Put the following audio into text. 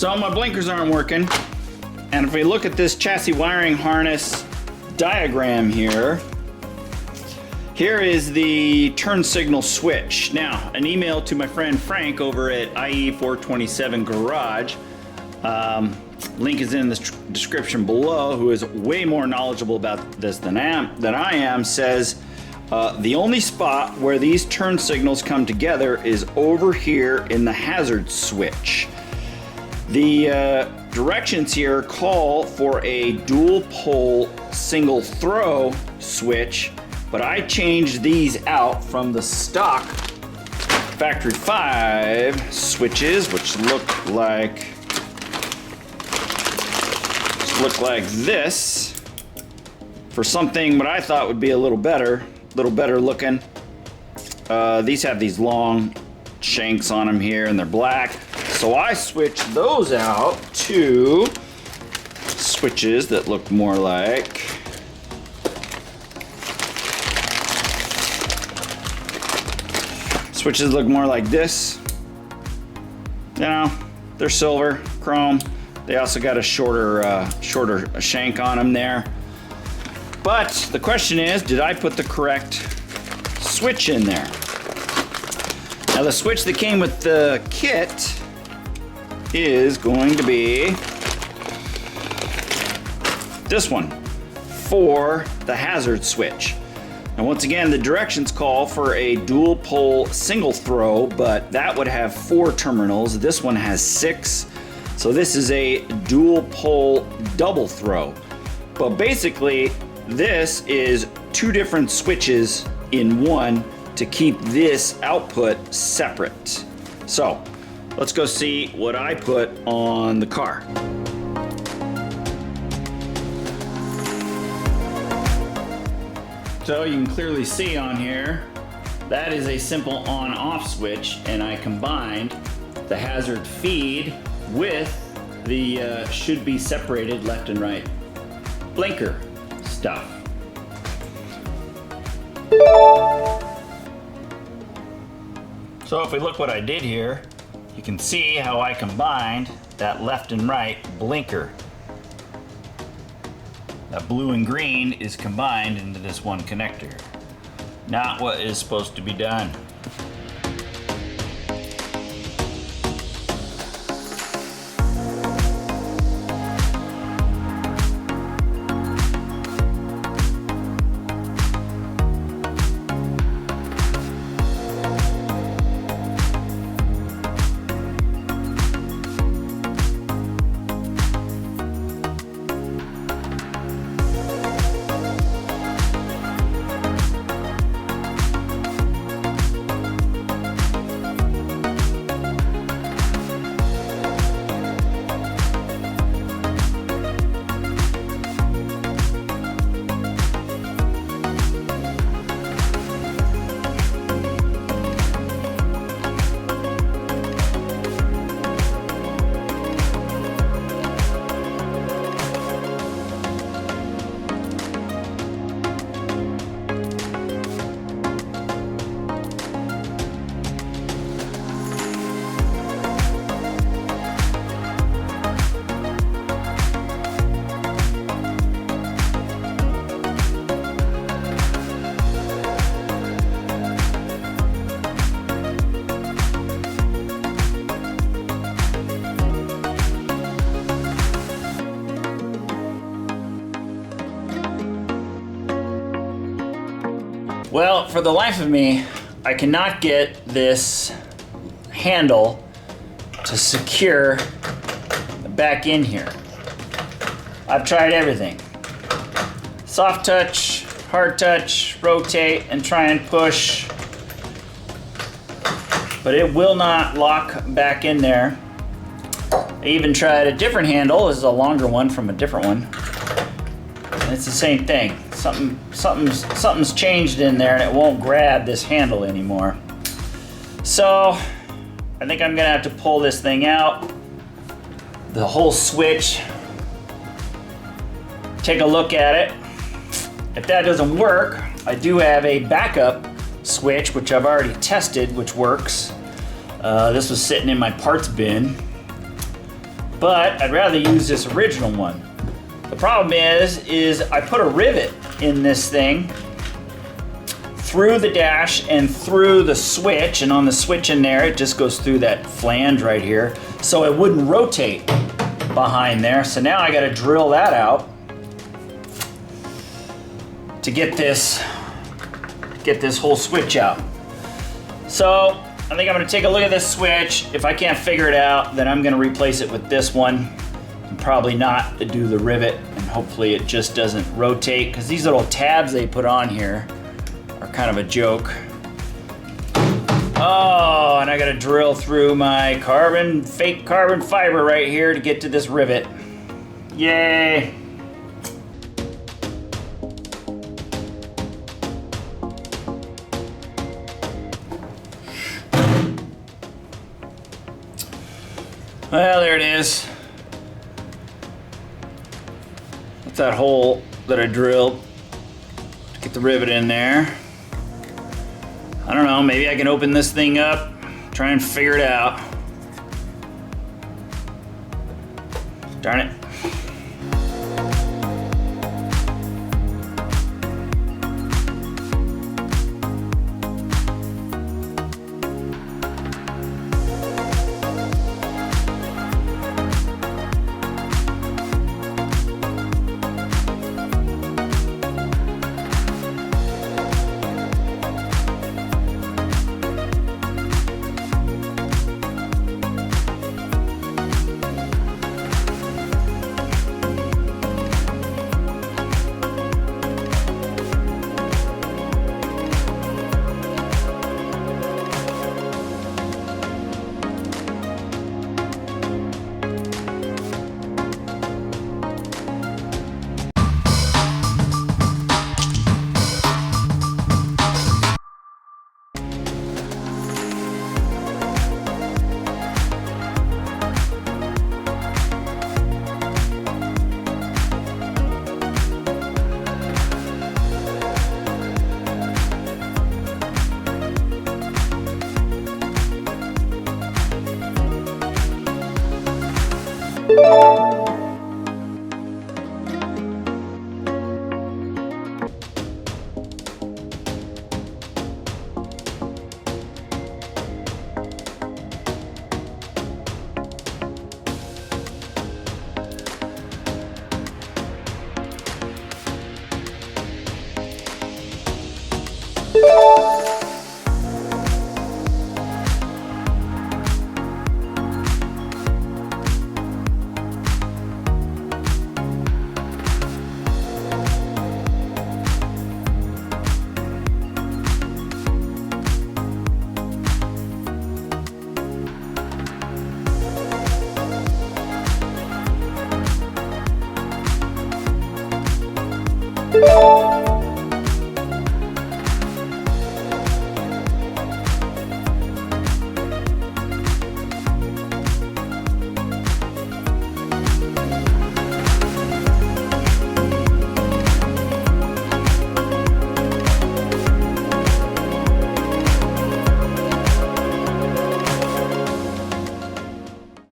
So my blinkers aren't working. And if we look at this chassis wiring harness diagram here, here is the turn signal switch. Now, an email to my friend Frank over at IE427 Garage. Link is in the description below, who is way more knowledgeable about this than I am, says the only spot where these turn signals come together is over here in the hazard switch. The directions here call for a dual pole single throw switch, but I changed these out from the stock factory 5 switches, which look like this, for something what I thought would be a little better looking. These have these long shanks on them here, and they're black. So I switched those out to switches that look more like this. You know, they're silver, chrome. They also got a shorter shank on them there. But the question is, did I put the correct switch in there? Now the switch that came with the kit is going to be this one for the hazard switch. Now once again, the directions call for a dual pole single throw, but that would have 4 terminals. This one has 6. So this is a dual pole double throw. But basically, this is 2 different switches in one to keep this output separate. So let's go see what I put on the car. So you can clearly see on here, that is a simple on-off switch, and I combined the hazard feed with the should be separated left and right blinker stuff. So if we look what I did here, you can see how I combined that left and right blinker. That blue and green is combined into this one connector. Not what is supposed to be done. Well, for the life of me, I cannot get this handle to secure back in here. I've tried everything. Soft touch, hard touch, rotate, and try and push. But it will not lock back in there. I even tried a different handle. This is a longer one from a different one. And it's the same thing. Something's changed in there and it won't grab this handle anymore. So I think I'm gonna have to pull this thing out, the whole switch, take a look at it. If that doesn't work, I do have a backup switch, which I've already tested, which works. This was sitting in my parts bin. but I'd rather use this original one. The problem is I put a rivet in this thing through the dash and through the switch, and on the switch in there, it just goes through that flange right here, so it wouldn't rotate behind there. So now I gotta drill that out to get this whole switch out. So I think I'm gonna take a look at this switch. If I can't figure it out, then I'm gonna replace it with this one. And probably not to do the rivet, and hopefully it just doesn't rotate, because these little tabs they put on here are kind of a joke. Oh, and I gotta drill through my fake carbon fiber right here to get to this rivet. Yay! Well, there it is. That's that hole that I drilled to get the rivet in there. I don't know, maybe I can open this thing up, try and figure it out. Darn it.